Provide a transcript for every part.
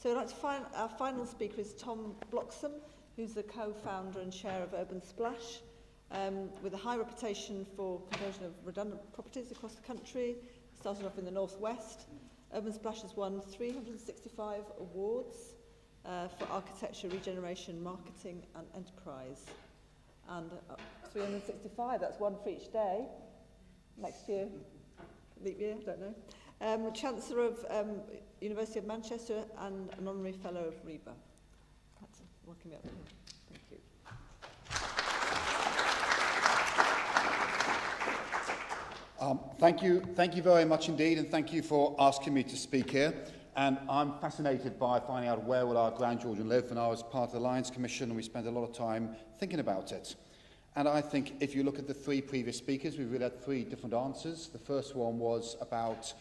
So I'd like to our final speaker is Tom Bloxham, who's the co-founder and chair of Urban Splash, with a high reputation for conversion of redundant properties across the country. Started off in the northwest. Urban Splash has won 365 awards for architecture, regeneration, marketing and enterprise. And 365, that's one for each day. Next year, leap year, don't know. Chancellor of University of Manchester and an honorary fellow of REBA. That's welcome me up here. Thank you. Thank you very much indeed, and thank you for asking me to speak here. And I'm fascinated by finding out where will our grandchildren live, and I was part of the Lions Commission and we spent a lot of time thinking about it. And I think if you look at the three previous speakers, we've really had three different answers. The first one was about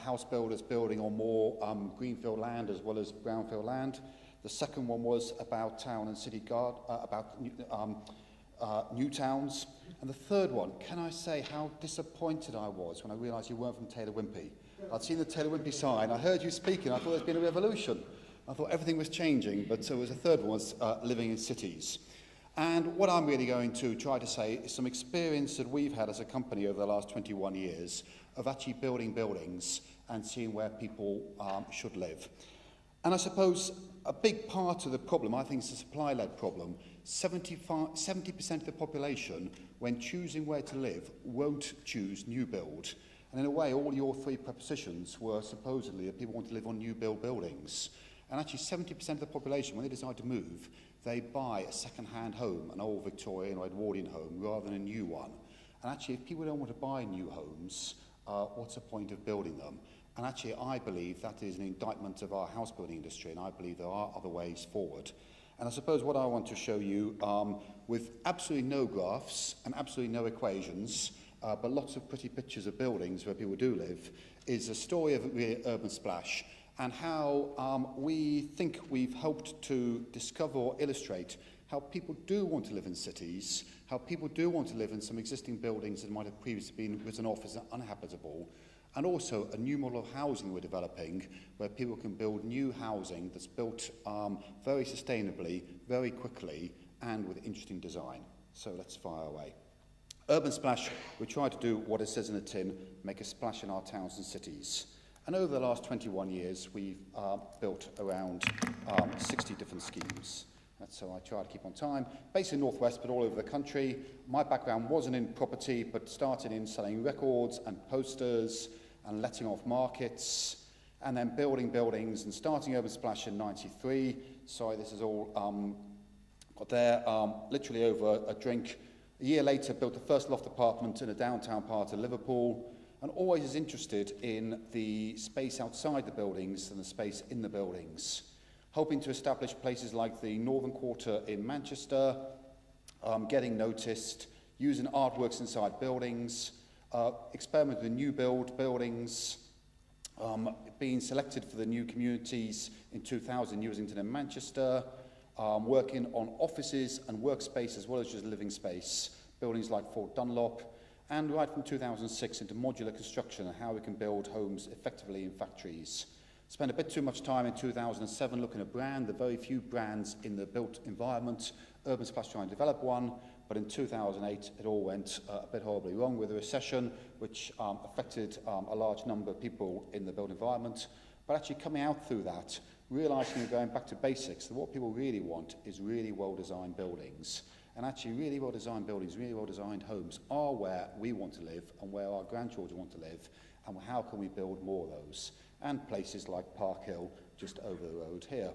house builders building on more greenfield land as well as brownfield land. The second one was about town and city guard, about new towns. And the third one, can I say how disappointed I was when I realised you weren't from Taylor Wimpey. I'd seen the Taylor Wimpey sign, I heard you speaking, I thought there'd been a revolution. I thought everything was changing, but so was the third one was living in cities. And what I'm really going to try to say is some experience that we've had as a company over the last 21 years of actually building buildings and seeing where people should live. And I suppose a big part of the problem, I think, is a supply-led problem. 70% of the population, when choosing where to live, won't choose new build. And in a way, all your three propositions were supposedly that people want to live on new build buildings. And actually 70% of the population, when they decide to move, they buy a second-hand home, an old Victorian or Edwardian home, rather than a new one. And actually, if people don't want to buy new homes, what's the point of building them? And actually, I believe that is an indictment of our house building industry, and I believe there are other ways forward. And I suppose what I want to show you, with absolutely no graphs and absolutely no equations, but lots of pretty pictures of buildings where people do live, is a story of Urban Splash and how we think we've helped to discover or illustrate how people do want to live in cities, how people do want to live in some existing buildings that might have previously been written off as uninhabitable, and also a new model of housing we're developing where people can build new housing that's built very sustainably, very quickly, and with interesting design. So let's fire away. Urban Splash, we try to do what it says in the tin, make a splash in our towns and cities. And over the last 21 years, we've built around 60 different schemes. That's so I try to keep on time. Based in Northwest, but all over the country. My background wasn't in property, but started in selling records and posters and letting off markets, and then building buildings and starting Urban Splash in '93. Sorry, this is all got there. Literally over a drink. A year later, built the first loft apartment in a downtown part of Liverpool, and always is interested in the space outside the buildings and the space in the buildings. Hoping to establish places like the Northern Quarter in Manchester, getting noticed, using artworks inside buildings, experiment with new build buildings, being selected for the new communities in 2000 in Newington and Manchester, working on offices and workspace as well as just living space, buildings like Fort Dunlop, and right from 2006 into modular construction and how we can build homes effectively in factories. Spent a bit too much time in 2007 looking at brand, the very few brands in the built environment. Urban Splash trying to develop one, but in 2008 it all went a bit horribly wrong with a recession which affected a large number of people in the built environment. But actually coming out through that, realising and going back to basics, that what people really want is really well-designed buildings. And actually really well-designed buildings, really well-designed homes are where we want to live and where our grandchildren want to live, and how can we build more of those? And places like Park Hill, just over the road here,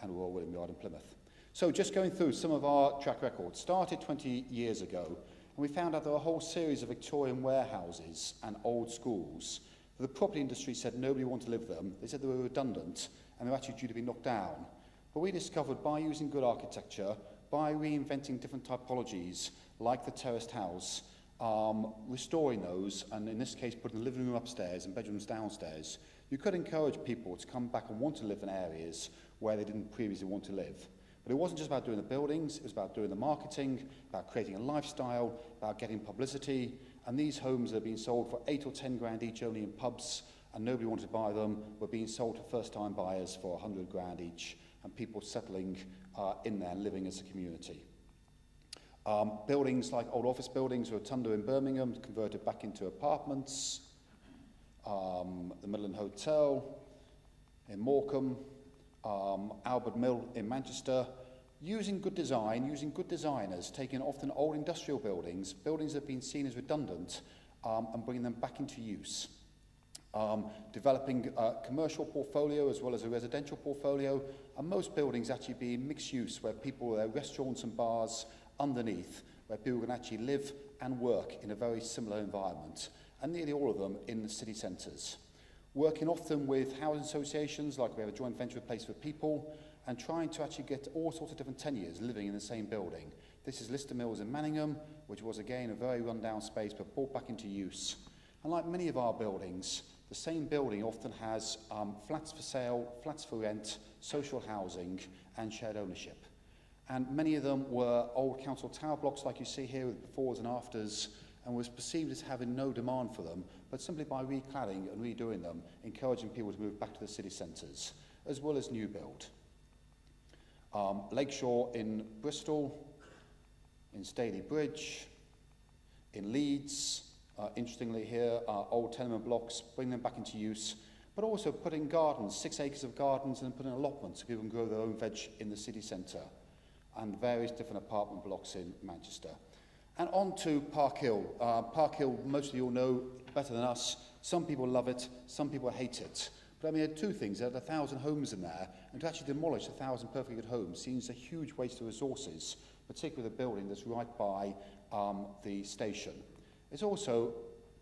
and Royal William Yard in Plymouth. So just going through some of our track record. Started 20 years ago, and we found out there were a whole series of Victorian warehouses and old schools. The property industry said nobody wanted to live them. They said they were redundant, and they were actually due to be knocked down. But we discovered by using good architecture, by reinventing different typologies, like the terraced house, restoring those, and in this case putting the living room upstairs and bedrooms downstairs, you could encourage people to come back and want to live in areas where they didn't previously want to live. But it wasn't just about doing the buildings, it was about doing the marketing, about creating a lifestyle, about getting publicity. And these homes are being sold for 8 or 10 grand each only in pubs, and nobody wanted to buy them, were being sold to first-time buyers for 100 grand each, and people settling in there and living as a community. Buildings like old office buildings, Rotunda in Birmingham, converted back into apartments. The Midland Hotel in Morecambe, Albert Mill in Manchester, using good design, using good designers, taking often old industrial buildings, buildings that have been seen as redundant, and bringing them back into use. Developing a commercial portfolio as well as a residential portfolio, and most buildings actually being mixed use, where people, there are restaurants and bars underneath, where people can actually live and work in a very similar environment, and nearly all of them in the city centres. Working often with housing associations, like we have a joint venture with Place for People, and trying to actually get all sorts of different tenures living in the same building. This is Lister Mills in Manningham, which was again a very run-down space but brought back into use. And like many of our buildings, the same building often has flats for sale, flats for rent, social housing, and shared ownership. And many of them were old council tower blocks, like you see here, with befores and afters, and was perceived as having no demand for them, but simply by recladding and redoing them, encouraging people to move back to the city centres, as well as new build. Lakeshore in Bristol, in Staley Bridge, in Leeds, interestingly here, old tenement blocks, bring them back into use, but also putting gardens, 6 acres of gardens, and putting allotments so people can grow their own veg in the city centre, and various different apartment blocks in Manchester. And on to Park Hill. Park Hill, most of you all know better than us. Some people love it, some people hate it. But I mean, there are two things. There are 1,000 homes in there, and to actually demolish 1,000 perfectly good homes seems a huge waste of resources, particularly the building that's right by the station. It's also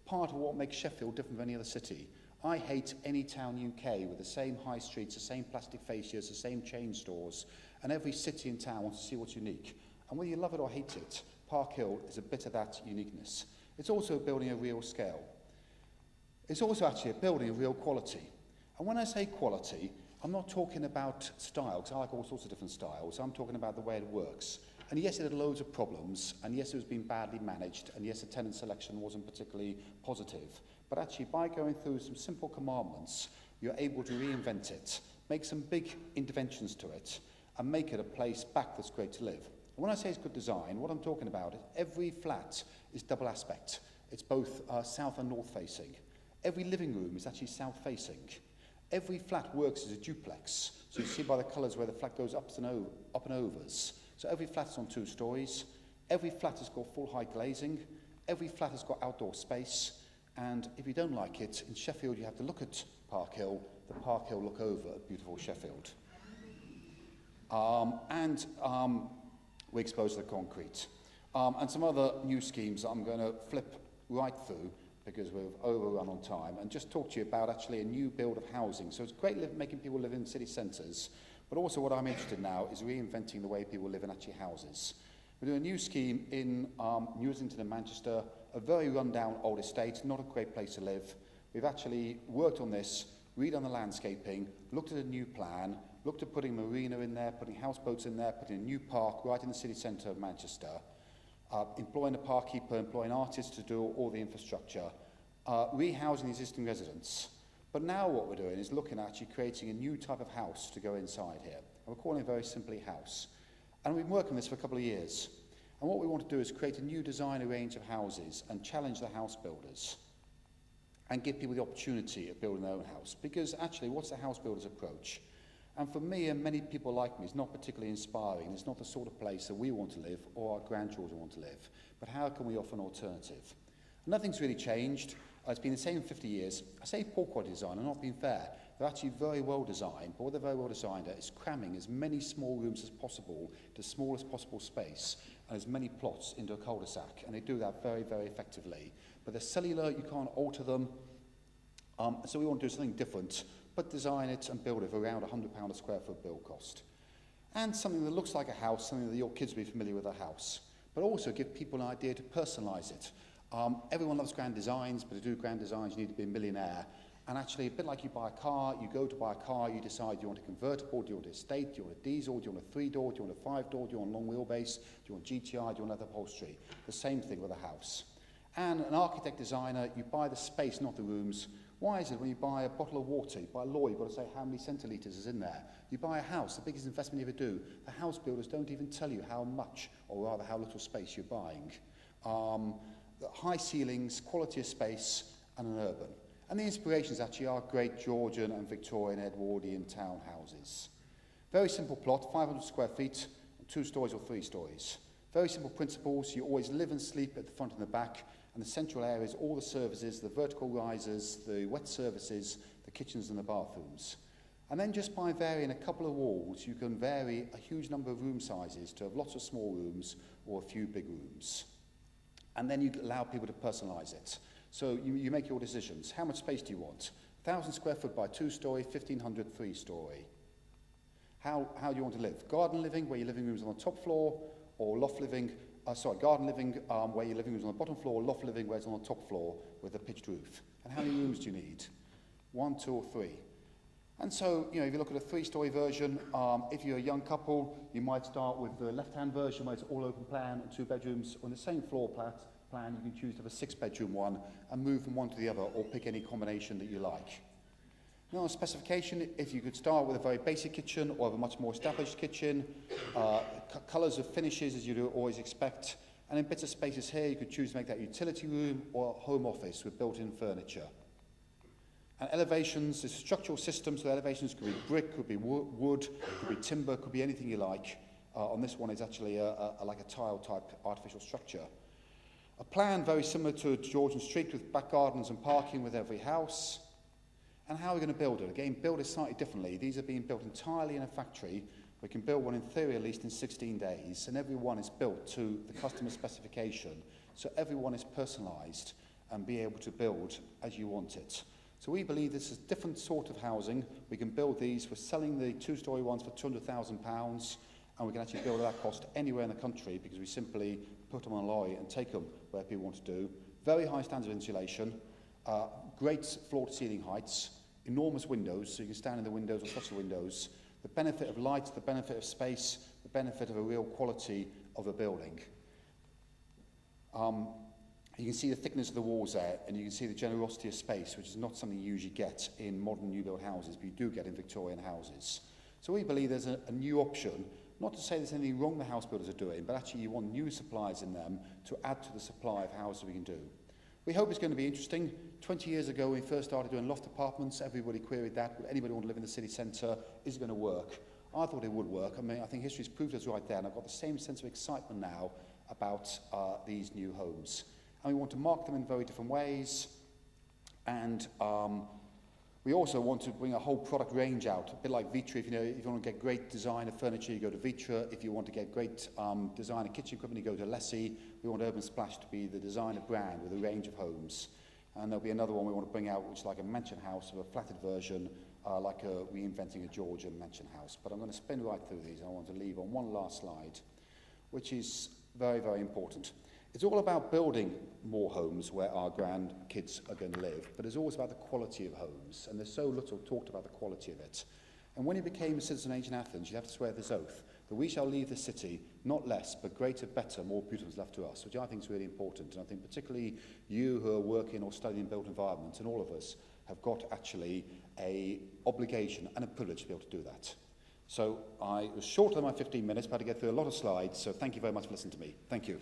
part of what makes Sheffield different from any other city. I hate any town UK with the same high streets, the same plastic fascias, the same chain stores, and every city in town wants to see what's unique. And whether you love it or hate it, Park Hill is a bit of that uniqueness. It's also a building of real scale. It's also actually a building of real quality. And when I say quality, I'm not talking about style, because I like all sorts of different styles. I'm talking about the way it works. And yes, it had loads of problems, and yes, it was being badly managed, and yes, the tenant selection wasn't particularly positive. But actually, by going through some simple commandments, you're able to reinvent it, make some big interventions to it, and make it a place back that's great to live. And when I say it's good design, what I'm talking about is every flat is double aspect. It's both south and north facing. Every living room is actually south facing. Every flat works as a duplex. So you see by the colours where the flat goes up and overs. So every flat's on 2 stories. Every flat has got full height glazing. Every flat has got outdoor space. And if you don't like it, in Sheffield you have to look at Park Hill, the Park Hill look over at beautiful Sheffield. We expose the concrete. And some other new schemes that I'm going to flip right through because we've overrun on time, and just talk to you about actually a new build of housing. So it's great making people live in city centres, but also what I'm interested in now is reinventing the way people live in actually houses. We're doing a new scheme in New Islington and Manchester, a very run-down old estate, not a great place to live. We've actually worked on this, redone the landscaping, looked at a new plan, looked at putting a marina in there, putting houseboats in there, putting a new park right in the city centre of Manchester, employing a park keeper, employing artists to do all the infrastructure, rehousing existing residents. But now what we're doing is looking at actually creating a new type of house to go inside here. And we're calling it very simply house. And we've been working on this for a couple of years. And what we want to do is create a new designer range of houses and challenge the house builders and give people the opportunity of building their own house. Because actually, what's the house builder's approach? And for me and many people like me, it's not particularly inspiring. It's not the sort of place that we want to live or our grandchildren want to live. But how can we offer an alternative? Nothing's really changed. It's been the same for 50 years. I say poor quality design, I'm not being fair. They're actually very well designed, but what they're very well designed at is cramming as many small rooms as possible to the smallest possible space and as many plots into a cul-de-sac. And they do that very, very effectively. But they're cellular, you can't alter them. So we want to do something different, but design it and build it for around £100 a square foot build cost. And something that looks like a house, something that your kids will be familiar with a house. But also give people an idea to personalise it. Everyone loves grand designs, but to do grand designs you need to be a millionaire. And actually, a bit like you buy a car, you go to buy a car, you decide do you want a convertible, do you want a estate, do you want a diesel, do you want a 3-door, do you want a 5-door, do you want a long wheelbase, do you want GTI, do you want leather upholstery? The same thing with a house. And an architect designer, you buy the space, not the rooms. Why is it when you buy a bottle of water, you buy a law, you've got to say how many centilitres is in there? You buy a house, the biggest investment you ever do, the house builders don't even tell you how much, or rather how little space you're buying. The high ceilings, quality of space, and an urban. And the inspirations actually are great Georgian and Victorian Edwardian townhouses. Very simple plot, 500 square feet, 2 stories or 3 stories. Very simple principles, you always live and sleep at the front and the back, and the central areas, all the services, the vertical risers, the wet services, the kitchens and the bathrooms. And then just by varying a couple of walls, you can vary a huge number of room sizes to have lots of small rooms or a few big rooms. And then you allow people to personalise it. So you make your decisions. How much space do you want? 1,000 square foot by 2-storey, 1,500 3-storey. How do you want to live? Garden living, where your living room's on the top floor, or loft living, garden living, where your living room's on the bottom floor, loft living, where it's on the top floor with a pitched roof. And how many rooms do you need? 1, 2, or 3? And so, if you look at a 3-storey version, if you're a young couple, you might start with the left-hand version where it's all open plan and 2 bedrooms. On the same floor plan, you can choose to have a 6-bedroom one and move from one to the other, or pick any combination that you like. Now, a specification, if you could start with a very basic kitchen or have a much more established kitchen, colours of finishes as you do always expect, and in bits of spaces here, you could choose to make that utility room or home office with built-in furniture. And elevations, the structural system, so the elevations could be brick, could be wood, could be timber, could be anything you like. On this one, it's actually like a tile-type artificial structure. A plan very similar to Georgian Street with back gardens and parking with every house. And how are we going to build it? Again, build it slightly differently. These are being built entirely in a factory. We can build one in theory at least in 16 days, and every one is built to the customer specification. So everyone is personalised and be able to build as you want it. So we believe this is a different sort of housing. We can build these. We're selling the 2-storey ones for £200,000, and we can actually build at that cost anywhere in the country because we simply put them on a lorry and take them where people want to do. Very high standards of insulation, great floor-to-ceiling heights, enormous windows, so you can stand in the windows or touch the windows. The benefit of light, the benefit of space, the benefit of a real quality of a building. You can see the thickness of the walls there, and you can see the generosity of space, which is not something you usually get in modern new build houses, but you do get in Victorian houses. So we believe there's a new option, not to say there's anything wrong the house builders are doing, but actually you want new supplies in them to add to the supply of houses we can do. We hope it's going to be interesting. 20 years ago, when we first started doing loft apartments, everybody queried that. Would anybody want to live in the city centre? Is it going to work? I thought it would work. I mean, I think history's proved us right there, and I've got the same sense of excitement now about these new homes. And we want to market them in very different ways. And we also want to bring a whole product range out, a bit like Vitra. If you want to get great designer furniture, you go to Vitra. If you want to get great designer kitchen equipment, you go to Lessie. We want Urban Splash to be the designer brand with a range of homes. And there'll be another one we want to bring out, which is like a mansion house, of a flatted version, like reinventing a Georgian mansion house. But I'm going to spin right through these. I want to leave on one last slide, which is very, very important. It's all about building more homes where our grandkids are going to live, but it's always about the quality of homes, and there's so little talked about the quality of it. And when you became a citizen of ancient Athens, you have to swear this oath, that we shall leave the city, not less, but greater, better, more beautiful is left to us, which I think is really important. And I think particularly you who are working or studying built environments, and all of us, have got actually an obligation and a privilege to be able to do that. So I was shorter than my 15 minutes, but I had to get through a lot of slides, so thank you very much for listening to me. Thank you.